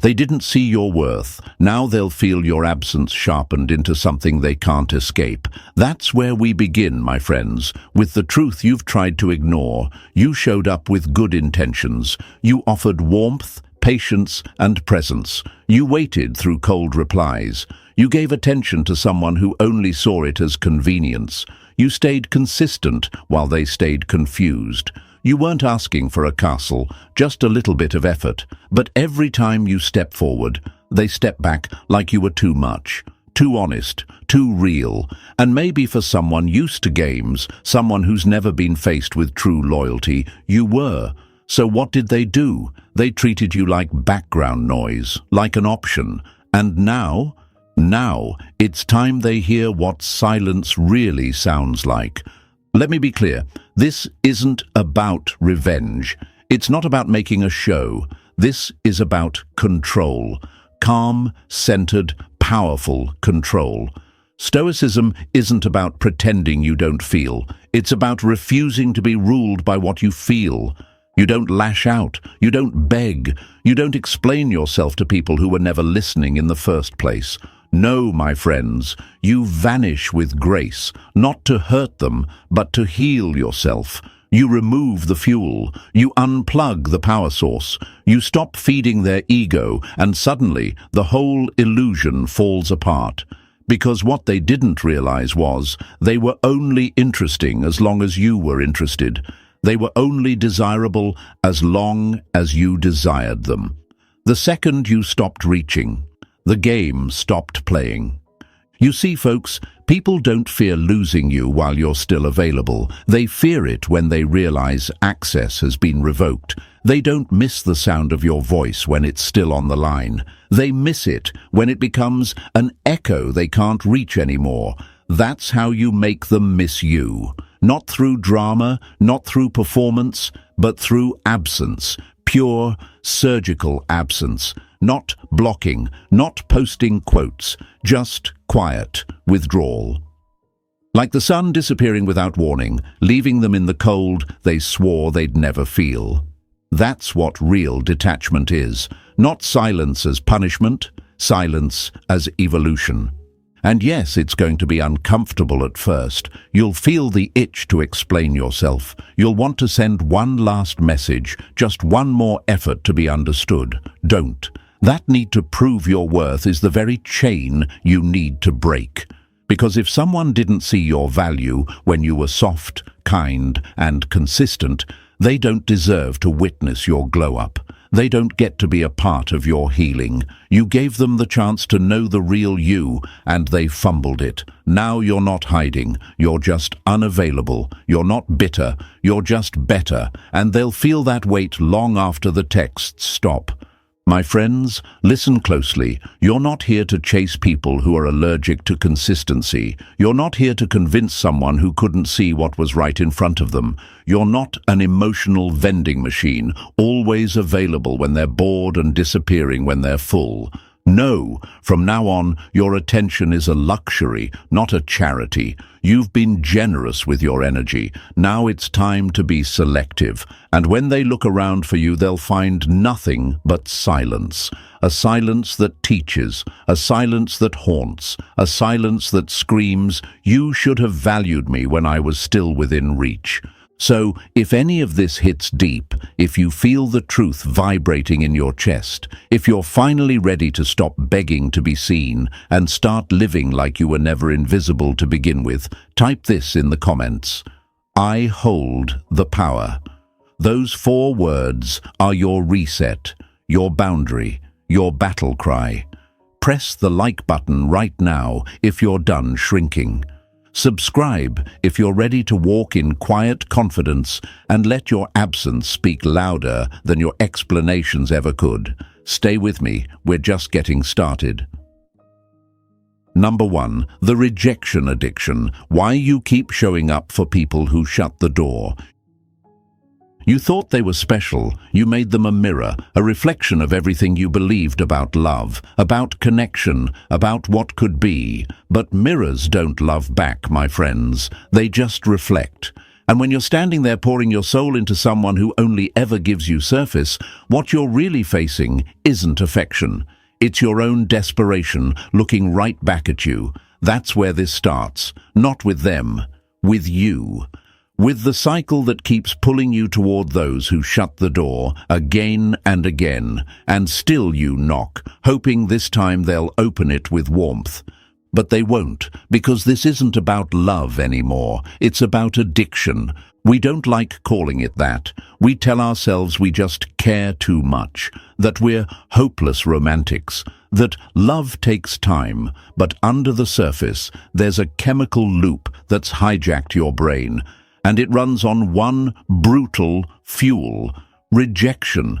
They didn't see your worth. Now they'll feel your absence sharpened into something they can't escape. That's where we begin, my friends. With the truth you've tried to ignore, you showed up with good intentions. You offered warmth, patience, and presence. You waited through cold replies. You gave attention to someone who only saw it as convenience. You stayed consistent while they stayed confused. You weren't asking for a castle, just a little bit of effort. But every time you step forward, they step back like you were too much, too honest, too real. And maybe for someone used to games, someone who's never been faced with true loyalty, you were. So what did they do? They treated you like background noise, like an option. And now it's time they hear what silence really sounds like. Let me be clear, this isn't about revenge. It's not about making a show. This is about control. Calm, centered, powerful control. Stoicism isn't about pretending you don't feel. It's about refusing to be ruled by what you feel. You don't lash out. You don't beg. You don't explain yourself to people who were never listening in the first place. No, my friends, you vanish with grace, not to hurt them, but to heal yourself. You remove the fuel. You unplug the power source. You stop feeding their ego, and suddenly the whole illusion falls apart. Because what they didn't realize was they were only interesting as long as you were interested. They were only desirable as long as you desired them. The second you stopped reaching, the game stopped playing. You see, folks, people don't fear losing you while you're still available. They fear it when they realize access has been revoked. They don't miss the sound of your voice when it's still on the line. They miss it when it becomes an echo they can't reach anymore. That's how you make them miss you. Not through drama, not through performance, but through absence. Pure, surgical absence. Not blocking, not posting quotes, just quiet withdrawal. Like the sun disappearing without warning, leaving them in the cold they swore they'd never feel. That's what real detachment is. Not silence as punishment, silence as evolution. And yes, it's going to be uncomfortable at first. You'll feel the itch to explain yourself. You'll want to send one last message, just one more effort to be understood. Don't. That need to prove your worth is the very chain you need to break. Because if someone didn't see your value when you were soft, kind, and consistent, they don't deserve to witness your glow-up. They don't get to be a part of your healing. You gave them the chance to know the real you, and they fumbled it. Now you're not hiding. You're just unavailable. You're not bitter. You're just better. And they'll feel that weight long after the texts stop. My friends, listen closely. You're not here to chase people who are allergic to consistency. You're not here to convince someone who couldn't see what was right in front of them. You're not an emotional vending machine, always available when they're bored and disappearing when they're full. No, from now on, your attention is a luxury, not a charity. You've been generous with your energy. Now it's time to be selective. And when they look around for you, they'll find nothing but silence. A silence that teaches, a silence that haunts, a silence that screams, "You should have valued me when I was still within reach." So, if any of this hits deep, if you feel the truth vibrating in your chest, if you're finally ready to stop begging to be seen and start living like you were never invisible to begin with, type this in the comments. I hold the power. Those 4 words are your reset, your boundary, your battle cry. Press the like button right now if you're done shrinking. Subscribe if you're ready to walk in quiet confidence and let your absence speak louder than your explanations ever could. Stay with me, we're just getting started. Number 1, the rejection addiction. Why you keep showing up for people who shut the door. You thought they were special. You made them a mirror, a reflection of everything you believed about love, about connection, about what could be. But mirrors don't love back, my friends. They just reflect. And when you're standing there pouring your soul into someone who only ever gives you surface, what you're really facing isn't affection. It's your own desperation looking right back at you. That's where this starts. Not with them, with you. With the cycle that keeps pulling you toward those who shut the door again and again, and still you knock, hoping this time they'll open it with warmth. But they won't, because this isn't about love anymore. It's about addiction. We don't like calling it that. We tell ourselves we just care too much, that we're hopeless romantics, that love takes time, but under the surface there's a chemical loop that's hijacked your brain, and it runs on one brutal fuel: rejection.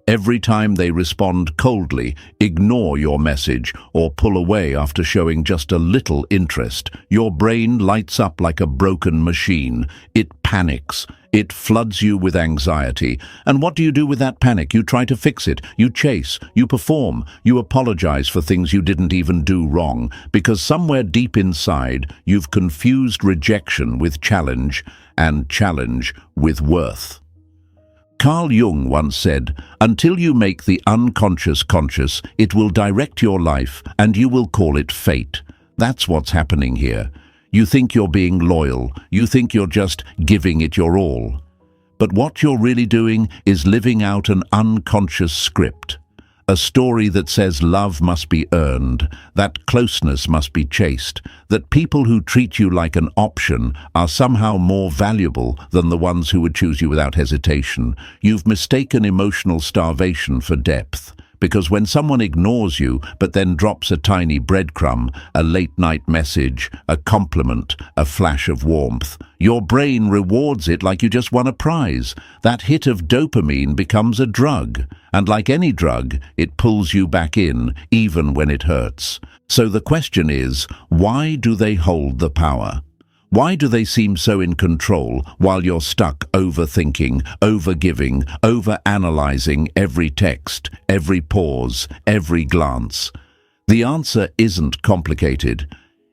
Every time they respond coldly, ignore your message, or pull away after showing just a little interest, your brain lights up like a broken machine. It panics. It floods you with anxiety. And what do you do with that panic? You try to fix it. You chase. You perform. You apologize for things you didn't even do wrong, because somewhere deep inside, you've confused rejection with challenge, and challenge with worth. Carl Jung once said, "Until you make the unconscious conscious, it will direct your life, and you will call it fate." That's what's happening here. You think you're being loyal. You think you're just giving it your all. But what you're really doing is living out an unconscious script. A story that says love must be earned, that closeness must be chased, that people who treat you like an option are somehow more valuable than the ones who would choose you without hesitation. You've mistaken emotional starvation for depth. Because when someone ignores you but then drops a tiny breadcrumb, a late-night message, a compliment, a flash of warmth, your brain rewards it like you just won a prize. That hit of dopamine becomes a drug, and like any drug, it pulls you back in, even when it hurts. So the question is, why do they hold the power? Why do they seem so in control while you're stuck overthinking, overgiving, overanalyzing every text, every pause, every glance? The answer isn't complicated.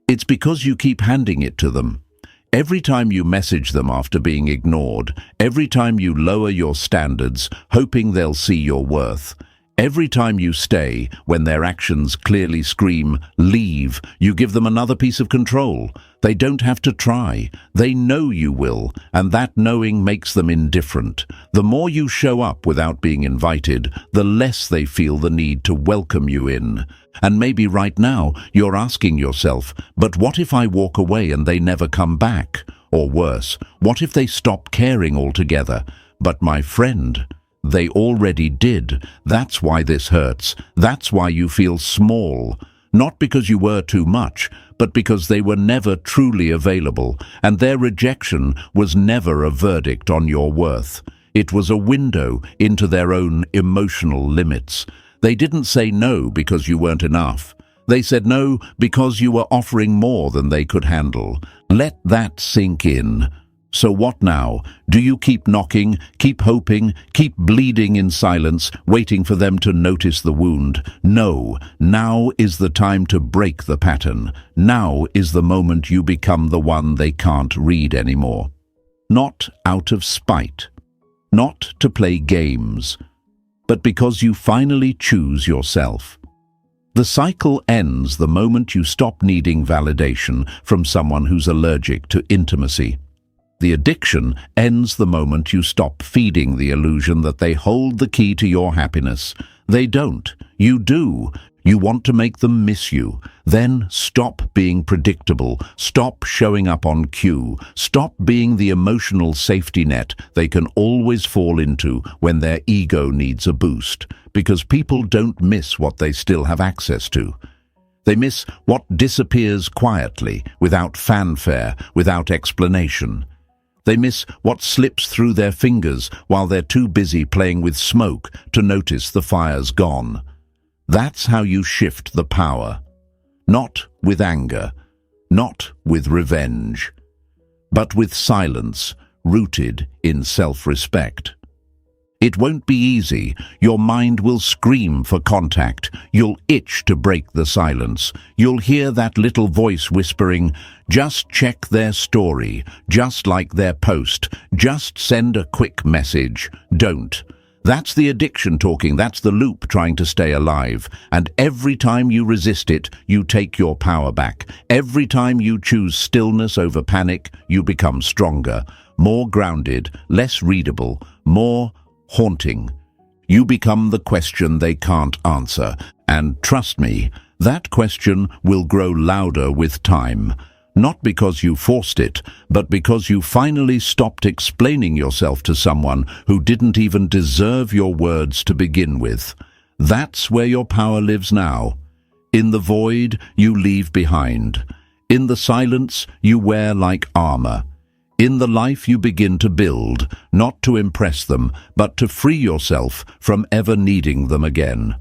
It's because you keep handing it to them. Every time you message them after being ignored, every time you lower your standards, hoping they'll see your worth, every time you stay when their actions clearly scream, "Leave," you give them another piece of control. They don't have to try. They know you will, and that knowing makes them indifferent. The more you show up without being invited, the less they feel the need to welcome you in. And maybe right now you're asking yourself, but what if I walk away and they never come back? Or worse, what if they stop caring altogether? But my friend, they already did. That's why this hurts. That's why you feel small. Not because you were too much, but because they were never truly available, and their rejection was never a verdict on your worth. It was a window into their own emotional limits. They didn't say no because you weren't enough. They said no because you were offering more than they could handle. Let that sink in. So what now? Do you keep knocking, keep hoping, keep bleeding in silence, waiting for them to notice the wound? No, now is the time to break the pattern. Now is the moment you become the one they can't read anymore. Not out of spite, not to play games, but because you finally choose yourself. The cycle ends the moment you stop needing validation from someone who's allergic to intimacy. The addiction ends the moment you stop feeding the illusion that they hold the key to your happiness. They don't. You do. You want to make them miss you. Then stop being predictable. Stop showing up on cue. Stop being the emotional safety net they can always fall into when their ego needs a boost. Because people don't miss what they still have access to. They miss what disappears quietly, without fanfare, without explanation. They miss what slips through their fingers while they're too busy playing with smoke to notice the fire's gone. That's how you shift the power. Not with anger, not with revenge, but with silence rooted in self-respect. It won't be easy. Your mind will scream for contact. You'll itch to break the silence. You'll hear that little voice whispering, just check their story, just like their post, just send a quick message. Don't. That's the addiction talking, that's the loop trying to stay alive. And every time you resist it, you take your power back. Every time you choose stillness over panic, you become stronger, more grounded, less readable, more haunting. You become the question they can't answer. And trust me, that question will grow louder with time. Not because you forced it, but because you finally stopped explaining yourself to someone who didn't even deserve your words to begin with. That's where your power lives now. In the void you leave behind. In the silence you wear like armor. In the life you begin to build, not to impress them, but to free yourself from ever needing them again.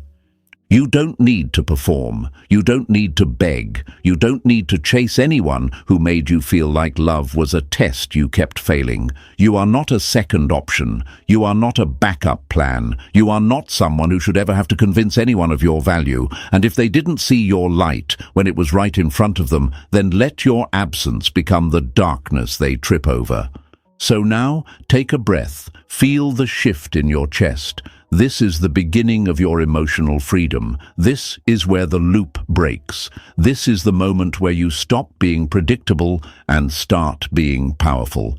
You don't need to perform. You don't need to beg. You don't need to chase anyone who made you feel like love was a test you kept failing. You are not a second option. You are not a backup plan. You are not someone who should ever have to convince anyone of your value. And if they didn't see your light when it was right in front of them, then let your absence become the darkness they trip over. So now, take a breath. Feel the shift in your chest. This is the beginning of your emotional freedom. This is where the loop breaks. This is the moment where you stop being predictable and start being powerful.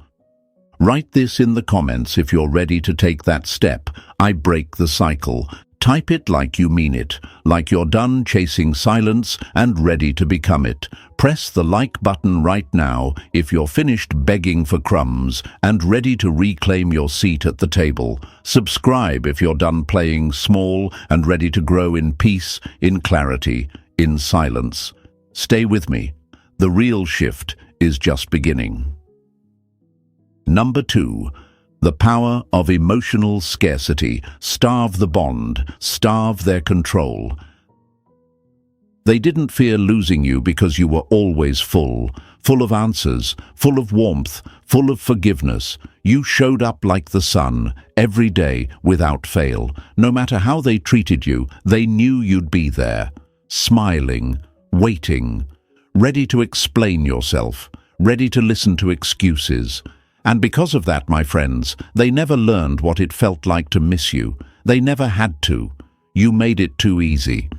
Write this in the comments if you're ready to take that step. I break the cycle. Type it like you mean it, like you're done chasing silence and ready to become it. Press the like button right now if you're finished begging for crumbs and ready to reclaim your seat at the table. Subscribe if you're done playing small and ready to grow in peace, in clarity, in silence. Stay with me. The real shift is just beginning. Number 2. The power of emotional scarcity. Starve the bond, starve their control. They didn't fear losing you because you were always full of answers, full of warmth, full of forgiveness. You showed up like the sun, every day, without fail. No matter how they treated you, they knew you'd be there, smiling, waiting, ready to explain yourself, ready to listen to excuses. And because of that, my friends, they never learned what it felt like to miss you. They never had to. You made it too easy.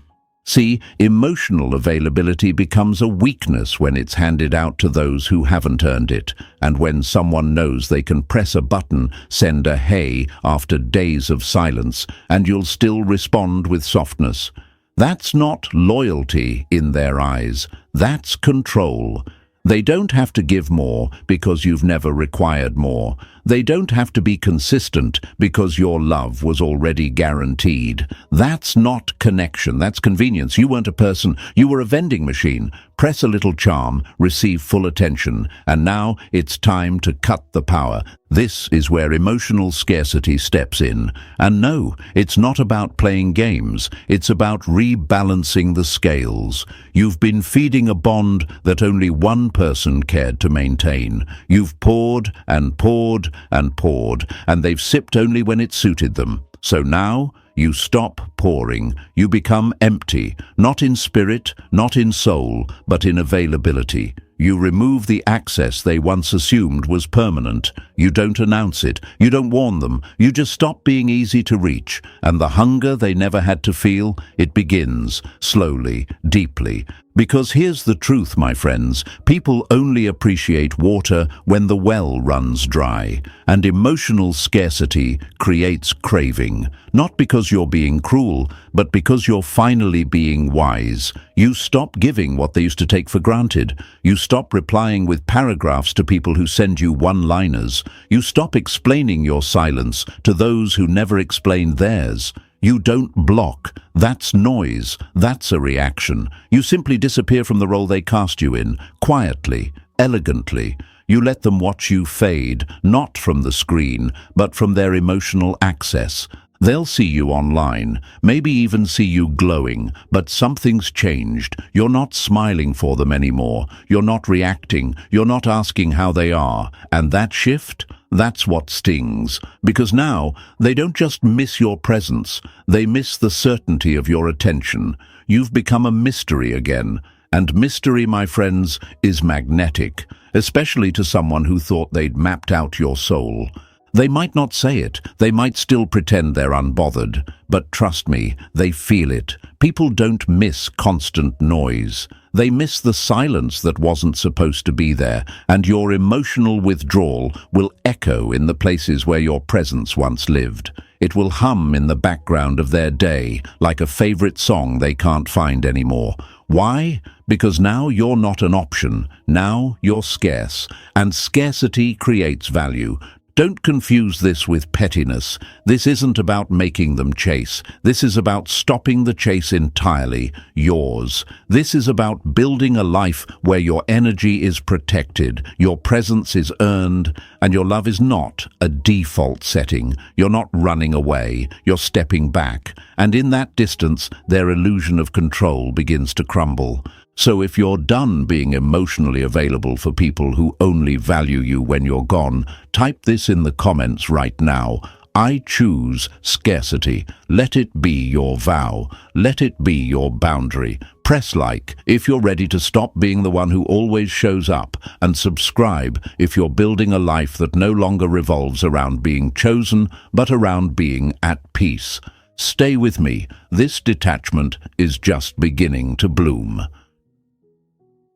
See, emotional availability becomes a weakness when it's handed out to those who haven't earned it, and when someone knows they can press a button, send a hey after days of silence, and you'll still respond with softness. That's not loyalty in their eyes. That's control. They don't have to give more because you've never required more. They don't have to be consistent because your love was already guaranteed. That's not connection, that's convenience. You weren't a person, you were a vending machine. Press a little charm, receive full attention, and now it's time to cut the power. This is where emotional scarcity steps in. And no, it's not about playing games. It's about rebalancing the scales. You've been feeding a bond that only one person cared to maintain. You've poured and poured and poured, and they've sipped only when it suited them. So now, you stop pouring. You become empty, not in spirit, not in soul, but in availability. You remove the access they once assumed was permanent. You don't announce it. You don't warn them. You just stop being easy to reach. And the hunger they never had to feel, it begins, slowly, deeply. Because here's the truth, my friends. People only appreciate water when the well runs dry. And emotional scarcity creates craving. Not because you're being cruel, but because you're finally being wise. You stop giving what they used to take for granted. You stop replying with paragraphs to people who send you one-liners. You stop explaining your silence to those who never explained theirs. You don't block. That's noise. That's a reaction. You simply disappear from the role they cast you in, quietly, elegantly. You let them watch you fade, not from the screen, but from their emotional access. They'll see you online, maybe even see you glowing, but something's changed. You're not smiling for them anymore. You're not reacting. You're not asking how they are. And that shift? That's what stings, because now they don't just miss your presence, they miss the certainty of your attention. You've become a mystery again, and mystery, my friends, is magnetic, especially to someone who thought they'd mapped out your soul. They might not say it, they might still pretend they're unbothered, but trust me, they feel it. People don't miss constant noise. They miss the silence that wasn't supposed to be there, and your emotional withdrawal will echo in the places where your presence once lived. It will hum in the background of their day, like a favorite song they can't find anymore. Why? Because now you're not an option. Now you're scarce, and scarcity creates value. Don't confuse this with pettiness. This isn't about making them chase. This is about stopping the chase entirely, yours. This is about building a life where your energy is protected, your presence is earned, and your love is not a default setting. You're not running away, you're stepping back. And in that distance, their illusion of control begins to crumble. So if you're done being emotionally available for people who only value you when you're gone, type this in the comments right now. I choose scarcity. Let it be your vow. Let it be your boundary. Press like if you're ready to stop being the one who always shows up, and subscribe if you're building a life that no longer revolves around being chosen, but around being at peace. Stay with me. This detachment is just beginning to bloom.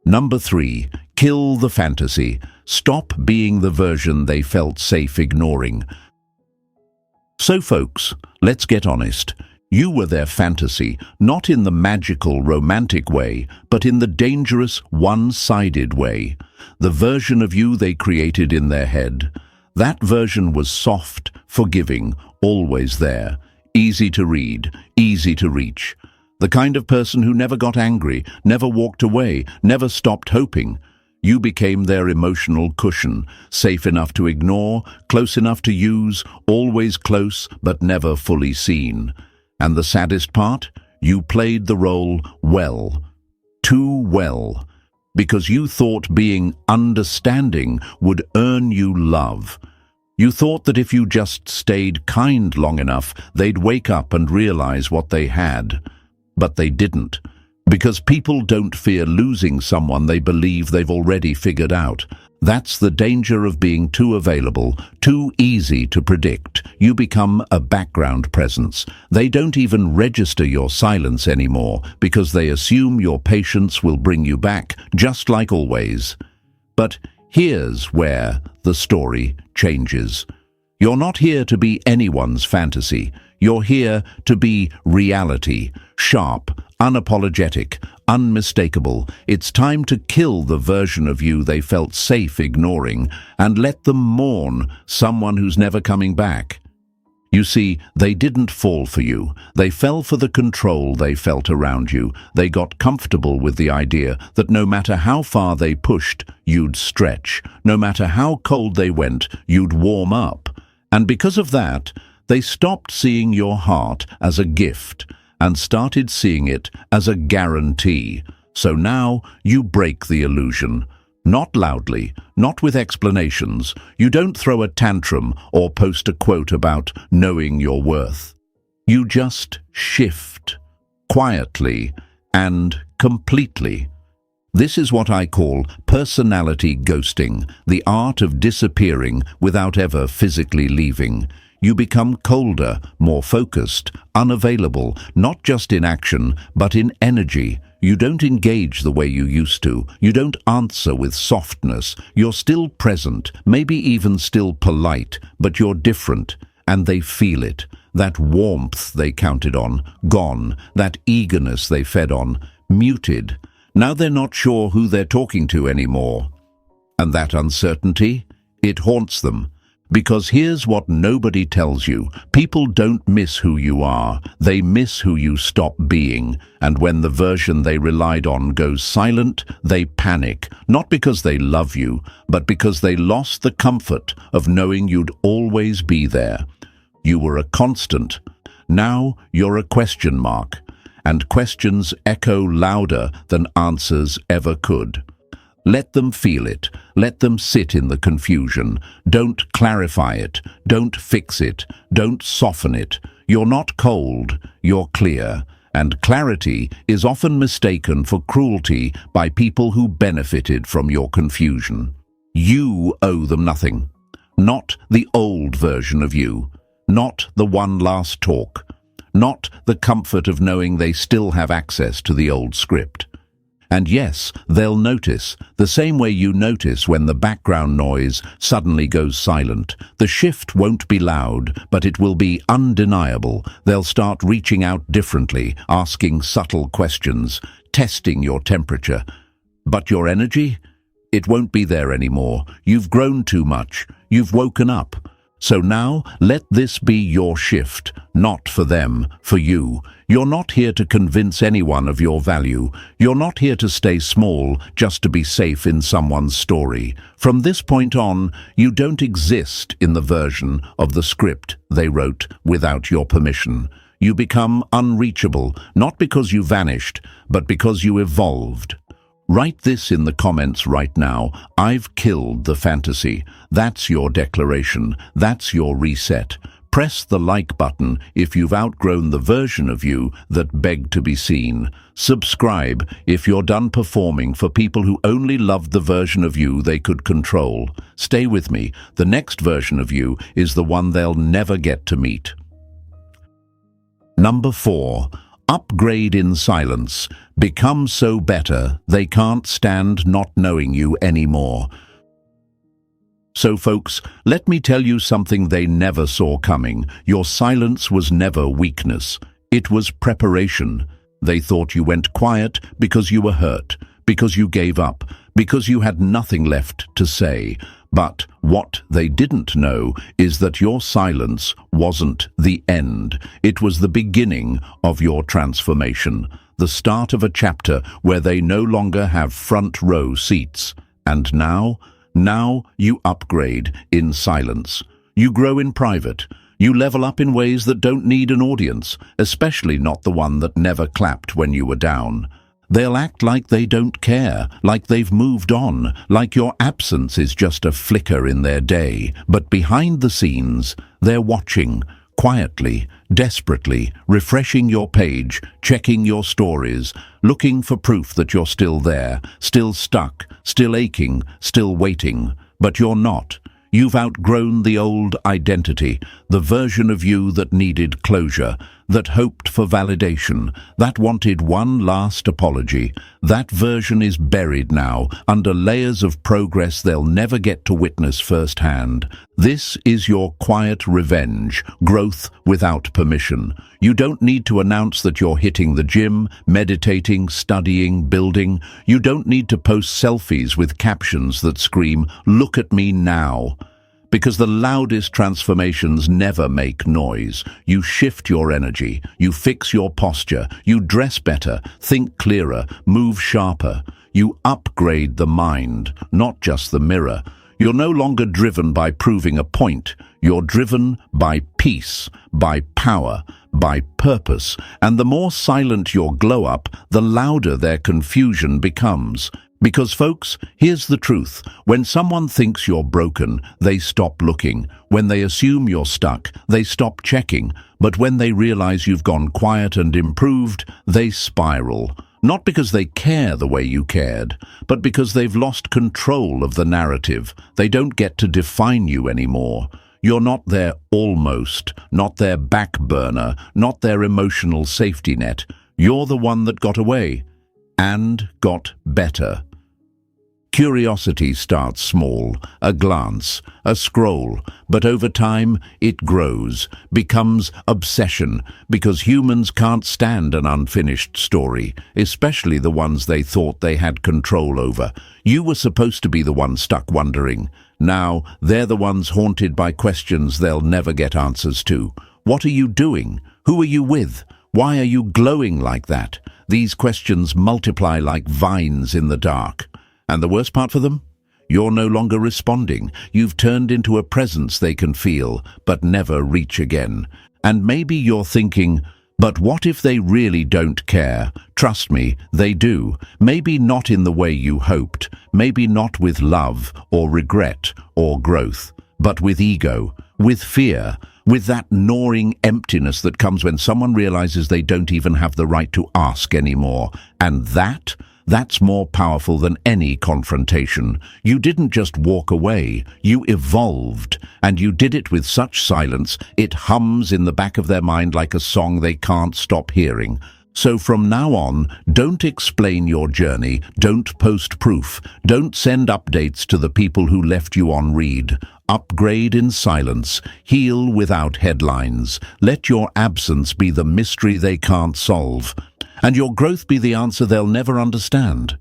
Number 3. Kill the fantasy. Stop being the version they felt safe ignoring. So folks, let's get honest. You were their fantasy, not in the magical, romantic way, but in the dangerous, one-sided way. The version of you they created in their head. That version was soft, forgiving, always there, easy to read, easy to reach. The kind of person who never got angry, never walked away, never stopped hoping. You became their emotional cushion, safe enough to ignore, close enough to use, always close but never fully seen. And the saddest part? You played the role well, too well, because you thought being understanding would earn you love. You thought that if you just stayed kind long enough, they'd wake up and realize what they had. But they didn't, because people don't fear losing someone they believe they've already figured out. That's the danger of being too available, too easy to predict. You become a background presence. They don't even register your silence anymore because they assume your patience will bring you back, just like always. But here's where the story changes. You're not here to be anyone's fantasy. You're here to be reality, sharp, unapologetic, unmistakable. It's time to kill the version of you they felt safe ignoring and let them mourn someone who's never coming back. You see, they didn't fall for you. They fell for the control they felt around you. They got comfortable with the idea that no matter how far they pushed, you'd stretch. No matter how cold they went, you'd warm up. And because of that, they stopped seeing your heart as a gift and started seeing it as a guarantee. So now you break the illusion. Not loudly, not with explanations. You don't throw a tantrum or post a quote about knowing your worth. You just shift, quietly and completely. This is what I call personality ghosting, the art of disappearing without ever physically leaving. You become colder, more focused, unavailable, not just in action, but in energy. You don't engage the way you used to. You don't answer with softness. You're still present, maybe even still polite, but you're different, and they feel it. That warmth they counted on, gone. That eagerness they fed on, muted. Now they're not sure who they're talking to anymore. And that uncertainty, it haunts them. Because here's what nobody tells you. People don't miss who you are. They miss who you stop being. And when the version they relied on goes silent, they panic. Not because they love you, but because they lost the comfort of knowing you'd always be there. You were a constant. Now you're a question mark. And questions echo louder than answers ever could. Let them feel it. Let them sit in the confusion. Don't clarify it. Don't fix it. Don't soften it. You're not cold, you're clear. And clarity is often mistaken for cruelty by people who benefited from your confusion. You owe them nothing. Not the old version of you. Not the one last talk. Not the comfort of knowing they still have access to the old script. And yes, they'll notice, the same way you notice when the background noise suddenly goes silent. The shift won't be loud, but it will be undeniable. They'll start reaching out differently, asking subtle questions, testing your temperature. But your energy? It won't be there anymore. You've grown too much. You've woken up. So now, let this be your shift, not for them, for you. You're not here to convince anyone of your value. You're not here to stay small just to be safe in someone's story. From this point on, you don't exist in the version of the script they wrote without your permission. You become unreachable, not because you vanished, but because you evolved. Write this in the comments right now. I've killed the fantasy. That's your declaration. That's your reset. Press the like button if you've outgrown the version of you that begged to be seen. Subscribe if you're done performing for people who only loved the version of you they could control. Stay with me. The next version of you is the one they'll never get to meet. Number 4. Upgrade in silence. Become so better they can't stand not knowing you anymore. So folks, let me tell you something they never saw coming. Your silence was never weakness. It was preparation. They thought you went quiet because you were hurt, because you gave up, because you had nothing left to say. But what they didn't know is that your silence wasn't the end. It was the beginning of your transformation, the start of a chapter where they no longer have front row seats. And now you upgrade in silence. You grow in private. You level up in ways that don't need an audience, especially not the one that never clapped when you were down. They'll act like they don't care, like they've moved on, like your absence is just a flicker in their day. But behind the scenes, they're watching, quietly, desperately, refreshing your page, checking your stories, looking for proof that you're still there, still stuck, still aching, still waiting. But you're not. You've outgrown the old identity, the version of you that needed closure, that hoped for validation, that wanted one last apology. That version is buried now, under layers of progress they'll never get to witness firsthand. This is your quiet revenge, growth without permission. You don't need to announce that you're hitting the gym, meditating, studying, building. You don't need to post selfies with captions that scream, "Look at me now." Because the loudest transformations never make noise. You shift your energy, you fix your posture, you dress better, think clearer, move sharper. You upgrade the mind, not just the mirror. You're no longer driven by proving a point. You're driven by peace, by power, by purpose. And the more silent your glow-up, the louder their confusion becomes. Because, folks, here's the truth. When someone thinks you're broken, they stop looking. When they assume you're stuck, they stop checking. But when they realize you've gone quiet and improved, they spiral. Not because they care the way you cared, but because they've lost control of the narrative. They don't get to define you anymore. You're not their almost, not their back burner, not their emotional safety net. You're the one that got away. And got better. Curiosity starts small, a glance, a scroll, but over time it grows, becomes obsession, because humans can't stand an unfinished story, especially the ones they thought they had control over. You were supposed to be the one stuck wondering. Now they're the ones haunted by questions they'll never get answers to. What are you doing? Who are you with? Why are you glowing like that? These questions multiply like vines in the dark. And the worst part for them? You're no longer responding. You've turned into a presence they can feel, but never reach again. And maybe you're thinking, But what if they really don't care? Trust me, they do. Maybe not in the way you hoped, maybe not with love or regret or growth, but with ego, with fear, with that gnawing emptiness that comes when someone realizes they don't even have the right to ask anymore. And that's more powerful than any confrontation. You didn't just walk away, you evolved, and you did it with such silence it hums in the back of their mind like a song they can't stop hearing. So from now on, don't explain your journey, don't post proof, don't send updates to the people who left you on read. Upgrade in silence, heal without headlines. Let your absence be the mystery they can't solve, and your growth be the answer they'll never understand.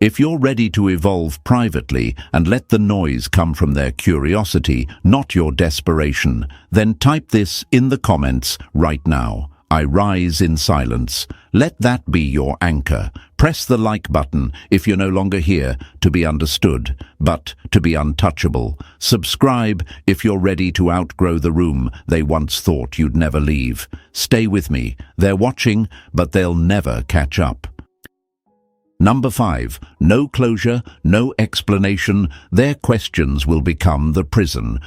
If you're ready to evolve privately and let the noise come from their curiosity, not your desperation, then type this in the comments right now. I rise in silence. Let that be your anchor. Press the like button if you're no longer here to be understood, but to be untouchable. Subscribe if you're ready to outgrow the room they once thought you'd never leave. Stay with me. They're watching, but they'll never catch up. Number 5. No closure, no explanation. Their questions will become the prison.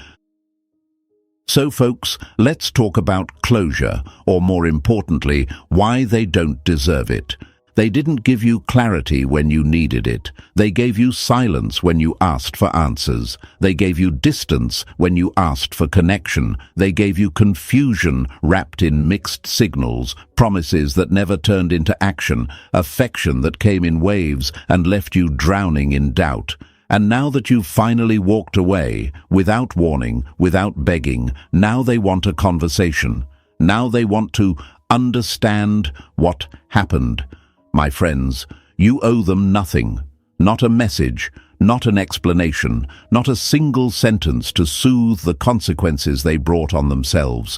So folks, let's talk about closure, or more importantly, why they don't deserve it. They didn't give you clarity when you needed it. They gave you silence when you asked for answers. They gave you distance when you asked for connection. They gave you confusion wrapped in mixed signals, promises that never turned into action, affection that came in waves and left you drowning in doubt. And now that you've finally walked away, without warning, without begging, now they want a conversation. Now they want to understand what happened. My friends, you owe them nothing. Not a message, not an explanation, not a single sentence to soothe the consequences they brought on themselves.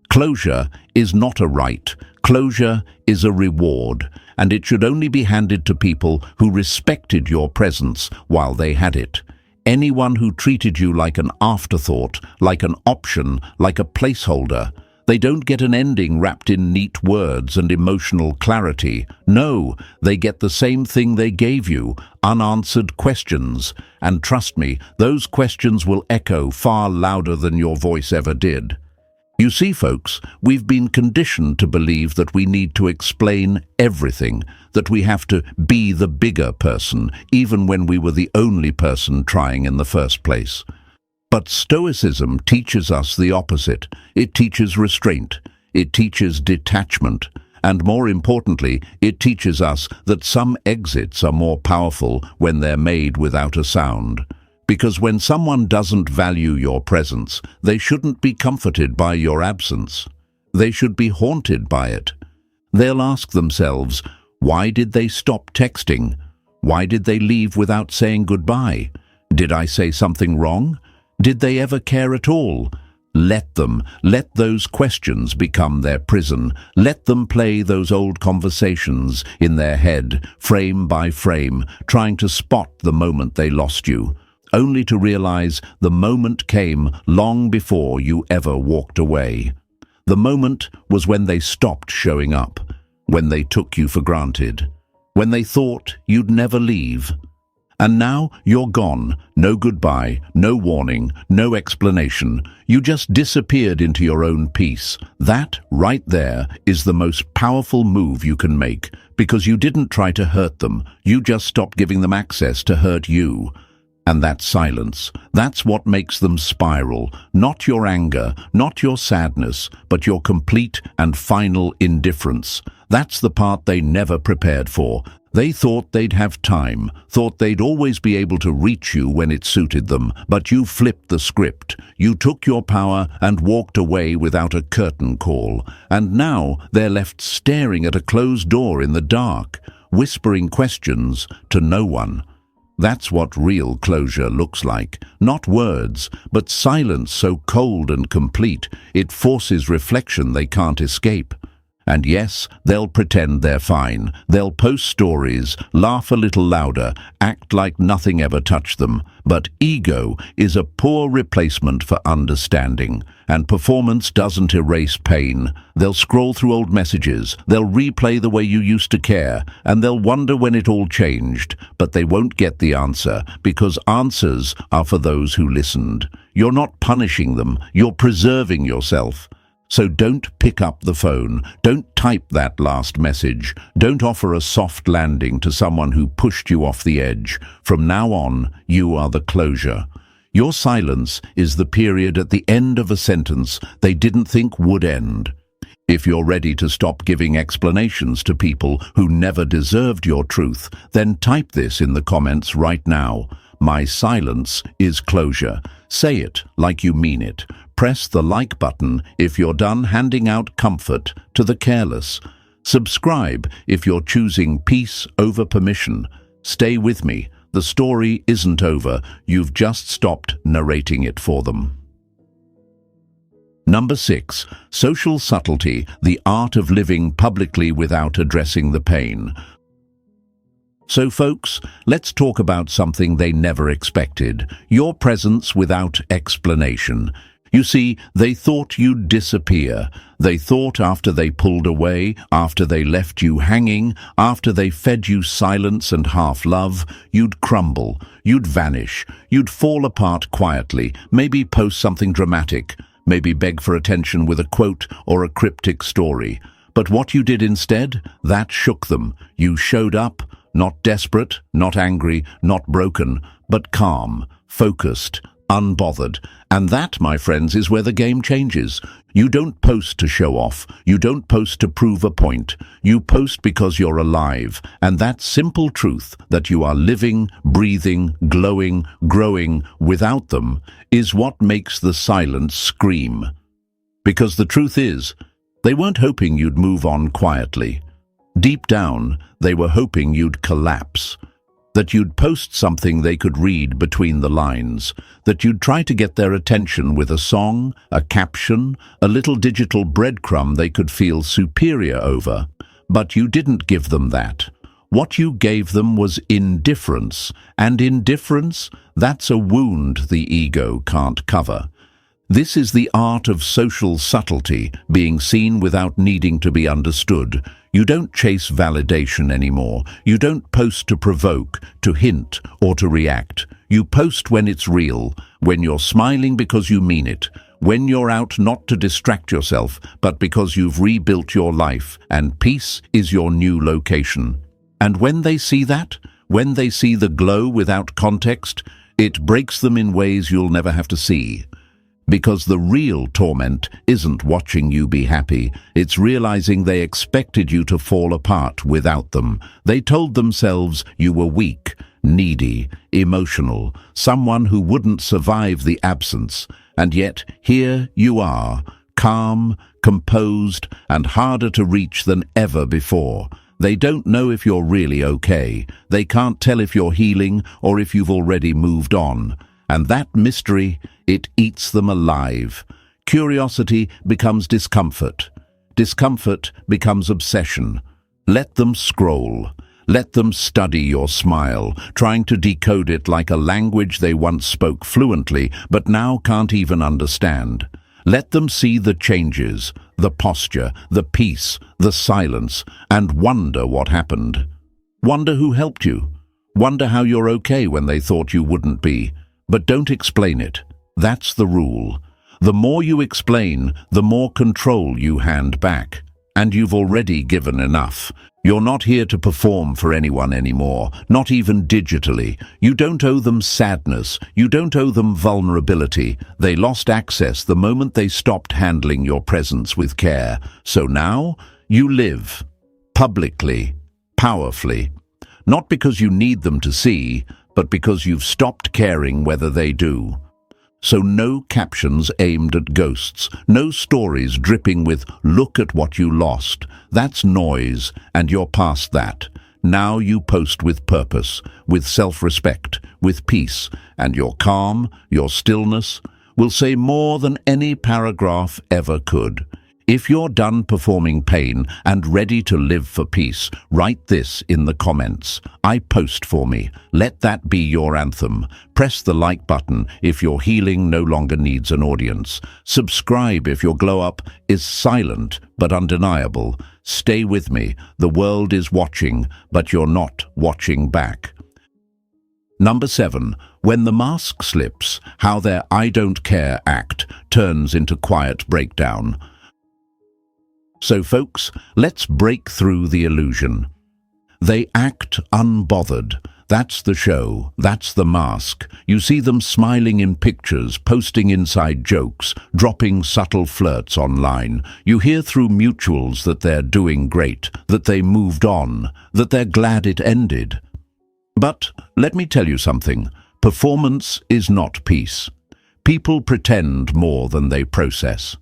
Closure is not a right. Closure is a reward, and it should only be handed to people who respected your presence while they had it. Anyone who treated you like an afterthought, like an option, like a placeholder, they don't get an ending wrapped in neat words and emotional clarity. No, they get the same thing they gave you, unanswered questions. And trust me, those questions will echo far louder than your voice ever did. You see, folks, we've been conditioned to believe that we need to explain everything, that we have to be the bigger person, even when we were the only person trying in the first place. But Stoicism teaches us the opposite. It teaches restraint, it teaches detachment, and more importantly, it teaches us that some exits are more powerful when they're made without a sound. Because when someone doesn't value your presence, they shouldn't be comforted by your absence. They should be haunted by it. They'll ask themselves, why did they stop texting? Why did they leave without saying goodbye? Did I say something wrong? Did they ever care at all? Let those questions become their prison. Let them play those old conversations in their head, frame by frame, trying to spot the moment they lost you, only to realize the moment came long before you ever walked away. The moment was when they stopped showing up, when they took you for granted, when they thought you'd never leave. And now you're gone. No goodbye, no warning, no explanation. You just disappeared into your own peace. That, right there, is the most powerful move you can make, because you didn't try to hurt them. You just stopped giving them access to hurt you. And that silence, that's what makes them spiral. Not your anger, not your sadness, but your complete and final indifference. That's the part they never prepared for. They thought they'd have time, thought they'd always be able to reach you when it suited them, but you flipped the script. You took your power and walked away without a curtain call. And now they're left staring at a closed door in the dark, whispering questions to no one. That's what real closure looks like. Not words, but silence so cold and complete, it forces reflection they can't escape. And yes, they'll pretend they're fine. They'll post stories, laugh a little louder, act like nothing ever touched them. But ego is a poor replacement for understanding. And performance doesn't erase pain. They'll scroll through old messages, they'll replay the way you used to care, and they'll wonder when it all changed. But they won't get the answer, because answers are for those who listened. You're not punishing them, you're preserving yourself. So don't pick up the phone, don't type that last message, don't offer a soft landing to someone who pushed you off the edge. From now on, you are the closure. Your silence is the period at the end of a sentence they didn't think would end. If you're ready to stop giving explanations to people who never deserved your truth, then type this in the comments right now. My silence is closure. Say it like you mean it. Press the like button if you're done handing out comfort to the careless. Subscribe if you're choosing peace over permission. Stay with me. The story isn't over. You've just stopped narrating it for them. Number 6. Social subtlety, the art of living publicly without addressing the pain. So folks, let's talk about something they never expected. Your presence without explanation. You see, they thought you'd disappear. They thought after they pulled away, after they left you hanging, after they fed you silence and half-love, you'd crumble, you'd vanish, you'd fall apart quietly, maybe post something dramatic, maybe beg for attention with a quote or a cryptic story. But what you did instead, that shook them. You showed up, not desperate, not angry, not broken, but calm, focused, unbothered. And that, my friends, is where the game changes. You don't post to show off. You don't post to prove a point. You post because you're alive. And that simple truth that you are living, breathing, glowing, growing without them is what makes the silence scream. Because the truth is, they weren't hoping you'd move on quietly. Deep down, they were hoping you'd collapse. That you'd post something they could read between the lines, that you'd try to get their attention with a song, a caption, a little digital breadcrumb they could feel superior over. But you didn't give them that. What you gave them was indifference, and indifference, that's a wound the ego can't cover. This is the art of social subtlety, being seen without needing to be understood. You don't chase validation anymore. You don't post to provoke, to hint, or to react. You post when it's real, when you're smiling because you mean it, when you're out not to distract yourself, but because you've rebuilt your life, and peace is your new location. And when they see that, when they see the glow without context, it breaks them in ways you'll never have to see. Because the real torment isn't watching you be happy, it's realizing they expected you to fall apart without them. They told themselves you were weak, needy, emotional, someone who wouldn't survive the absence. And yet, here you are, calm, composed, and harder to reach than ever before. They don't know if you're really okay. They can't tell if you're healing or if you've already moved on. And that mystery, it eats them alive. Curiosity becomes discomfort. Discomfort becomes obsession. Let them scroll. Let them study your smile, trying to decode it like a language they once spoke fluently, but now can't even understand. Let them see the changes, the posture, the peace, the silence, and wonder what happened. Wonder who helped you. Wonder how you're okay when they thought you wouldn't be. But don't explain it. That's the rule. The more you explain, the more control you hand back. And you've already given enough. You're not here to perform for anyone anymore, not even digitally. You don't owe them sadness. You don't owe them vulnerability. They lost access the moment they stopped handling your presence with care. So now, you live. Publicly. Powerfully. Not because you need them to see, but because you've stopped caring whether they do. So no captions aimed at ghosts, no stories dripping with "look at what you lost." That's noise, and you're past that. Now you post with purpose, with self-respect, with peace, and your calm, your stillness, will say more than any paragraph ever could. If you're done performing pain and ready to live for peace, write this in the comments. I post for me. Let that be your anthem. Press the like button if your healing no longer needs an audience. Subscribe if your glow-up is silent but undeniable. Stay with me. The world is watching, but you're not watching back. Number 7. When the mask slips, how their I don't care act turns into quiet breakdown. So folks, let's break through the illusion. They act unbothered. That's the show, that's the mask. You see them smiling in pictures, posting inside jokes, dropping subtle flirts online. You hear through mutuals that they're doing great, that they moved on, that they're glad it ended. But let me tell you something. Performance is not peace. People pretend more than they process.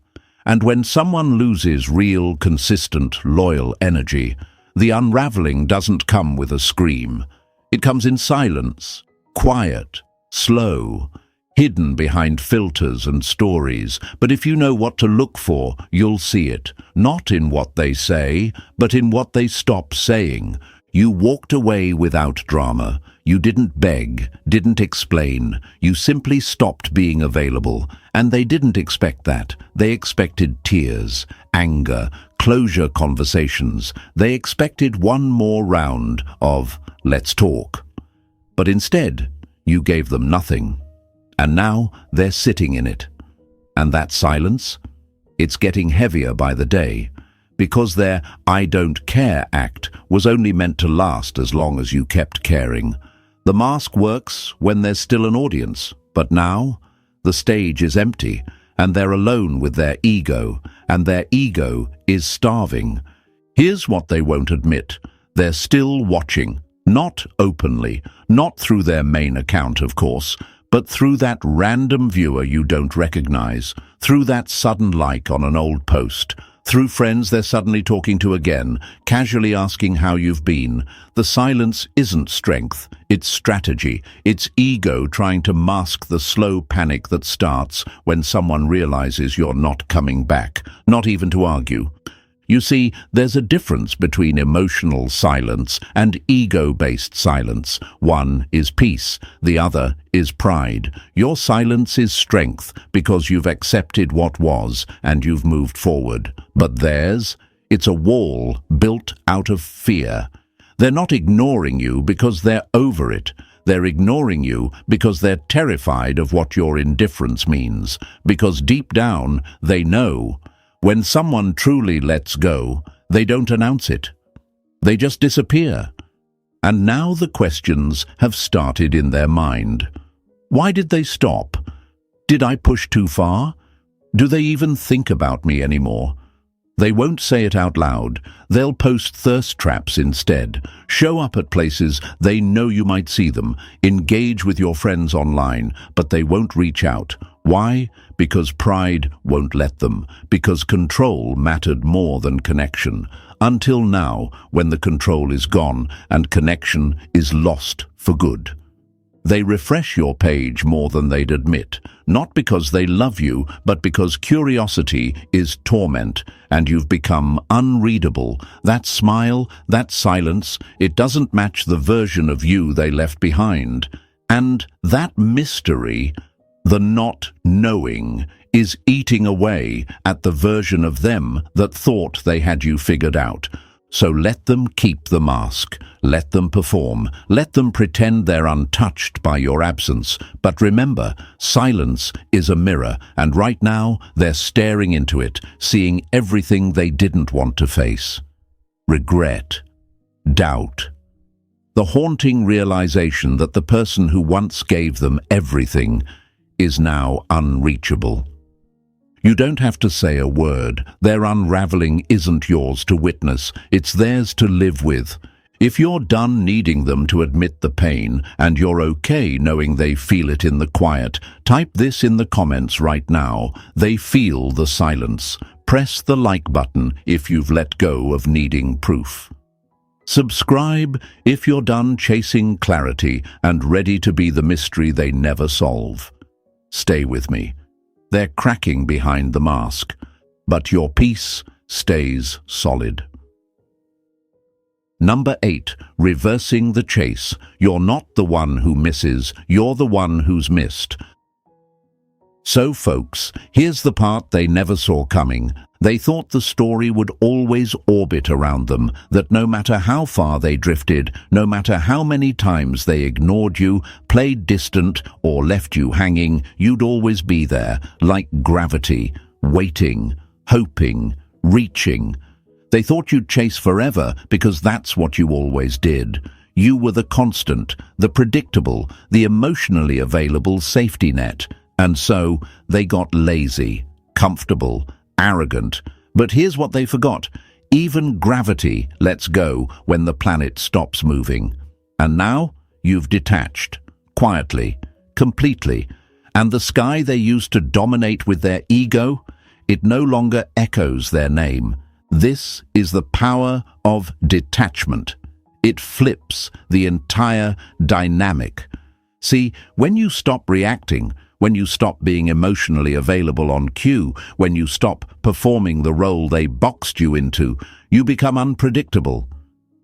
And when someone loses real, consistent, loyal energy, the unraveling doesn't come with a scream. It comes in silence, quiet, slow, hidden behind filters and stories. But if you know what to look for, you'll see it, not in what they say, but in what they stop saying. You walked away without drama. You didn't beg, didn't explain. You simply stopped being available. And they didn't expect that. They expected tears, anger, closure conversations. They expected one more round of let's talk. But instead, you gave them nothing. And now they're sitting in it. And that silence? It's getting heavier by the day. Because their I don't care act was only meant to last as long as you kept caring. The mask works when there's still an audience, but now the stage is empty and they're alone with their ego, and their ego is starving. Here's what they won't admit. They're still watching, not openly, not through their main account, of course, but through that random viewer you don't recognize, through that sudden like on an old post, through friends they're suddenly talking to again, casually asking how you've been. The silence isn't strength, it's strategy. It's ego trying to mask the slow panic that starts when someone realizes you're not coming back, not even to argue. You see, there's a difference between emotional silence and ego-based silence. One is peace, the other is pride. Your silence is strength because you've accepted what was and you've moved forward. But theirs, it's a wall built out of fear. They're not ignoring you because they're over it. They're ignoring you because they're terrified of what your indifference means. Because deep down, they know. When someone truly lets go, they don't announce it. They just disappear. And now the questions have started in their mind. Why did they stop? Did I push too far? Do they even think about me anymore? They won't say it out loud. They'll post thirst traps instead. Show up at places they know you might see them. Engage with your friends online, but they won't reach out. Why? Because pride won't let them. Because control mattered more than connection. Until now, when the control is gone and connection is lost for good. They refresh your page more than they'd admit, not because they love you, but because curiosity is torment, and you've become unreadable. That smile, that silence, it doesn't match the version of you they left behind. And that mystery, the not knowing, is eating away at the version of them that thought they had you figured out. So let them keep the mask, let them perform, let them pretend they're untouched by your absence. But remember, silence is a mirror, and right now they're staring into it, seeing everything they didn't want to face. Regret, doubt, the haunting realization that the person who once gave them everything is now unreachable. You don't have to say a word. Their unraveling isn't yours to witness. It's theirs to live with. If you're done needing them to admit the pain, and you're okay knowing they feel it in the quiet, type this in the comments right now. They feel the silence. Press the like button if you've let go of needing proof. Subscribe if you're done chasing clarity and ready to be the mystery they never solve. Stay with me. They're cracking behind the mask, but your peace stays solid. Number 8, reversing the chase. You're not the one who misses, you're the one who's missed. So folks, here's the part they never saw coming. They thought the story would always orbit around them, that no matter how far they drifted, no matter how many times they ignored you, played distant, or left you hanging, you'd always be there, like gravity, waiting, hoping, reaching. They thought you'd chase forever because that's what you always did. You were the constant, the predictable, the emotionally available safety net. And so they got lazy, comfortable, arrogant. But here's what they forgot. Even gravity lets go when the planet stops moving. And now you've detached, quietly, completely. And the sky they used to dominate with their ego, it no longer echoes their name. This is the power of detachment. It flips the entire dynamic. See, when you stop reacting, when you stop being emotionally available on cue, when you stop performing the role they boxed you into, you become unpredictable.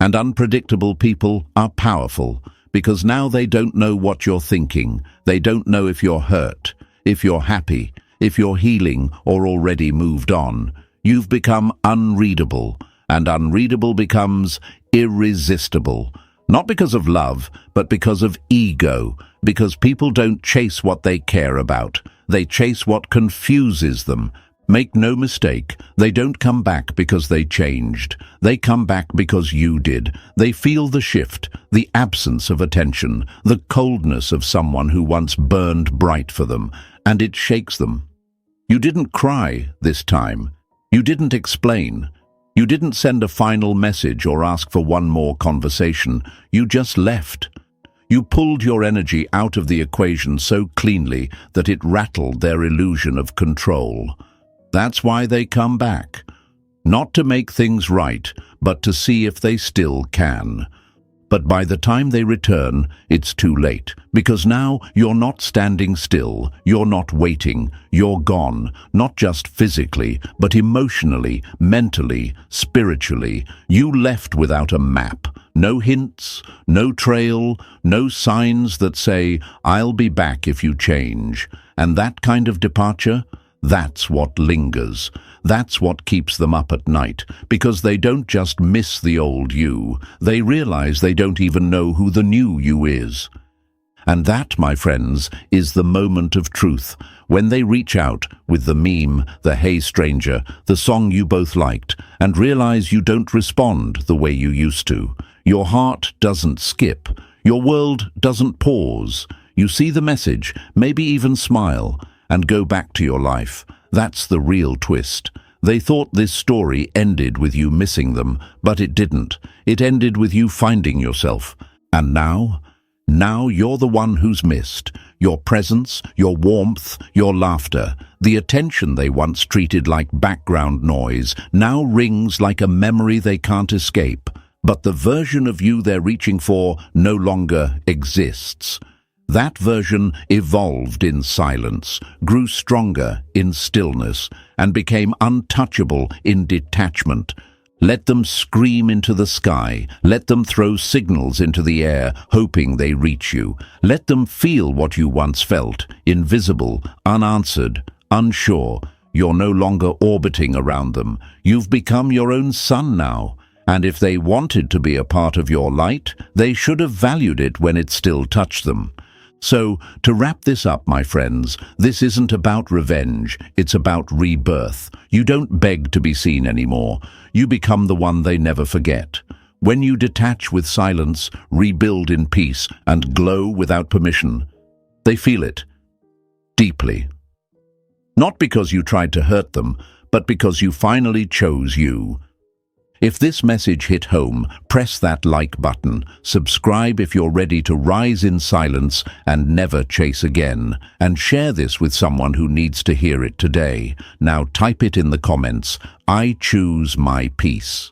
And unpredictable people are powerful, because now they don't know what you're thinking. They don't know if you're hurt, if you're happy, if you're healing or already moved on. You've become unreadable, and unreadable becomes irresistible. Not because of love, but because of ego, because people don't chase what they care about. They chase what confuses them. Make no mistake, they don't come back because they changed. They come back because you did. They feel the shift, the absence of attention, the coldness of someone who once burned bright for them, and it shakes them. You didn't cry this time. You didn't explain. You didn't send a final message or ask for one more conversation. You just left. You pulled your energy out of the equation so cleanly that it rattled their illusion of control. That's why they come back. Not to make things right, but to see if they still can. But by the time they return, it's too late, because now you're not standing still, you're not waiting, you're gone, not just physically, but emotionally, mentally, spiritually. You left without a map, no hints, no trail, no signs that say, "I'll be back if you change." And that kind of departure, that's what lingers. That's what keeps them up at night, because they don't just miss the old you. They realize they don't even know who the new you is. And that, my friends, is the moment of truth, when they reach out with the meme, the "Hey Stranger," the song you both liked, and realize you don't respond the way you used to. Your heart doesn't skip. Your world doesn't pause. You see the message, maybe even smile, and go back to your life. That's the real twist. They thought this story ended with you missing them, but it didn't. It ended with you finding yourself. And now you're the one who's missed. Your presence, your warmth, your laughter, the attention they once treated like background noise, now rings like a memory they can't escape. But the version of you they're reaching for no longer exists. That version evolved in silence, grew stronger in stillness, and became untouchable in detachment. Let them scream into the sky. Let them throw signals into the air, hoping they reach you. Let them feel what you once felt, invisible, unanswered, unsure. You're no longer orbiting around them. You've become your own sun now. And if they wanted to be a part of your light, they should have valued it when it still touched them. So, to wrap this up, my friends, this isn't about revenge, it's about rebirth. You don't beg to be seen anymore. You become the one they never forget. When you detach with silence, rebuild in peace, and glow without permission, they feel it deeply. Not because you tried to hurt them, but because you finally chose you. If this message hit home, press that like button, subscribe if you're ready to rise in silence and never chase again, and share this with someone who needs to hear it today. Now type it in the comments, "I choose my peace."